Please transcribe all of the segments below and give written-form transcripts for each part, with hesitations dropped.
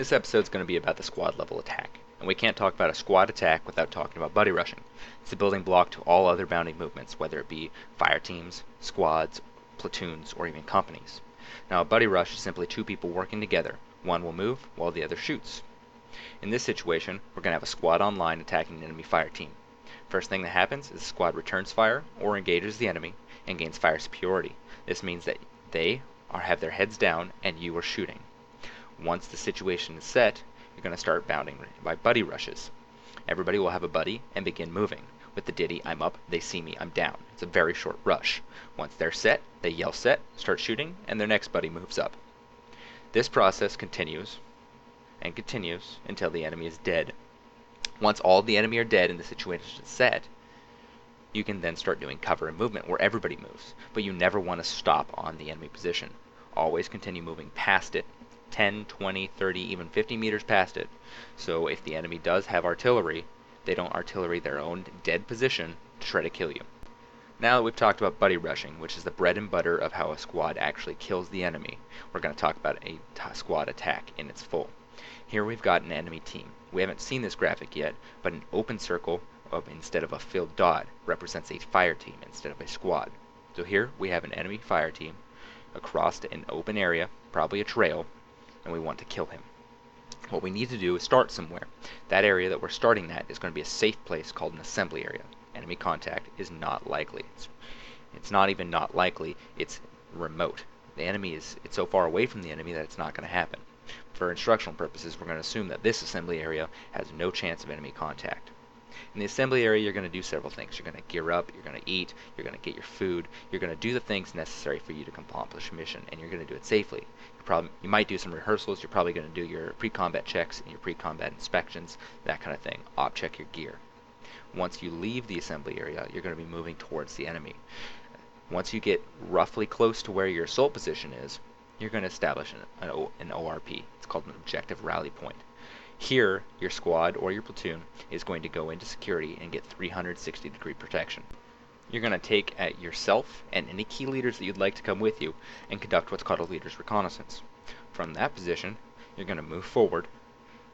This episode is going to be about the squad level attack, and we can't talk about a squad attack without talking about buddy rushing. It's the building block to all other bounding movements, whether it be fire teams, squads, platoons, or even companies. Now a buddy rush is simply two people working together. One will move while the other shoots. In this situation, we're going to have a squad online attacking an enemy fire team. First thing that happens is the squad returns fire or engages the enemy and gains fire superiority. This means that they have their heads down and you are shooting. Once the situation is set, you're going to start bounding by buddy rushes. Everybody will have a buddy and begin moving. With the ditty, I'm up, they see me, I'm down. It's a very short rush. Once they're set, they yell set, start shooting, and their next buddy moves up. This process continues and continues until the enemy is dead. Once all the enemy are dead and the situation is set, you can then start doing cover and movement where everybody moves, but you never want to stop on the enemy position. Always continue moving past it, 10, 20, 30, even 50 meters past it. So if the enemy does have artillery, they don't artillery their own dead position to try to kill you. Now that we've talked about buddy rushing, which is the bread and butter of how a squad actually kills the enemy, we're going to talk about a squad attack in its full. Here we've got an enemy team. We haven't seen this graphic yet, but an open circle instead of a filled dot represents a fire team instead of a squad. So here we have an enemy fire team across an open area, probably a trail, and we want to kill him. What we need to do is start somewhere. That area that we're starting at is going to be a safe place called an assembly area. Enemy contact is not likely. It's not even not likely, it's remote. The enemy it's so far away from the enemy that it's not going to happen. For instructional purposes, we're going to assume that this assembly area has no chance of enemy contact. In the assembly area, you're going to do several things. You're going to gear up, you're going to eat, you're going to get your food, you're going to do the things necessary for you to accomplish a mission, and you're going to do it safely. You might do some rehearsals, you're probably going to do your pre-combat checks and your pre-combat inspections, that kind of thing. Op check your gear. Once you leave the assembly area, you're going to be moving towards the enemy. Once you get roughly close to where your assault position is, you're going to establish an ORP. It's called an objective rally point. Here, your squad or your platoon is going to go into security and get 360-degree protection. You're going to take at yourself and any key leaders that you'd like to come with you and conduct what's called a leader's reconnaissance. From that position, you're going to move forward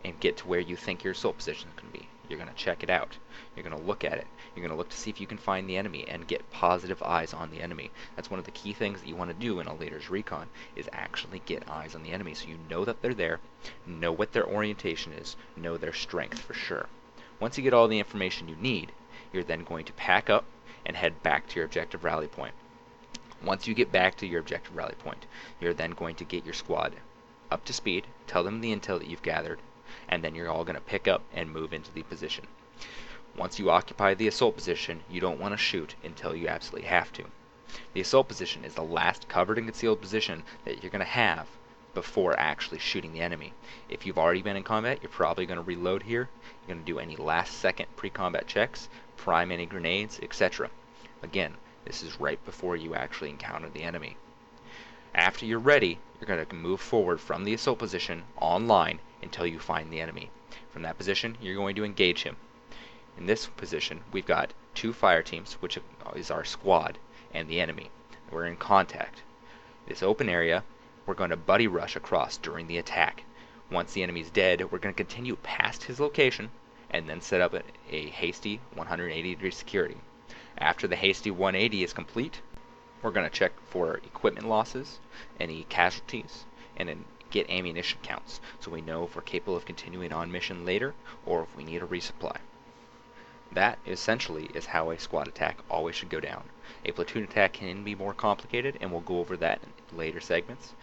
and get to where you think your assault position is going to be. You're going to check it out. You're going to look at it. You're going to look to see if you can find the enemy and get positive eyes on the enemy. That's one of the key things that you want to do in a leader's recon, is actually get eyes on the enemy so you know that they're there, know what their orientation is, know their strength for sure. Once you get all the information you need, you're then going to pack up and head back to your objective rally point. Once you get back to your objective rally point, you're then going to get your squad up to speed, tell them the intel that you've gathered, and then you're all going to pick up and move into the position. Once you occupy the assault position, you don't want to shoot until you absolutely have to. The assault position is the last covered and concealed position that you're going to have before actually shooting the enemy. If you've already been in combat, you're probably going to reload here. You're going to do any last second pre-combat checks, prime any grenades, etc. Again, this is right before you actually encounter the enemy. After you're ready, you're going to move forward from the assault position online until you find the enemy. From that position, you're going to engage him. In this position, we've got two fire teams, which is our squad, and the enemy. We're in contact. This open area, we're going to buddy rush across during the attack. Once the enemy's dead, we're going to continue past his location and then set up a hasty 180-degree security. After the hasty 180 is complete, we're going to check for equipment losses, any casualties, and then get ammunition counts so we know if we're capable of continuing on mission later or if we need a resupply. That essentially is how a squad attack always should go down. A platoon attack can be more complicated, and we'll go over that in later segments,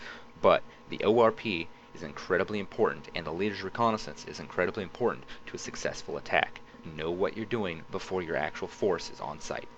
but the ORP is incredibly important, and the leader's reconnaissance is incredibly important to a successful attack. Know what you're doing before your actual force is on site.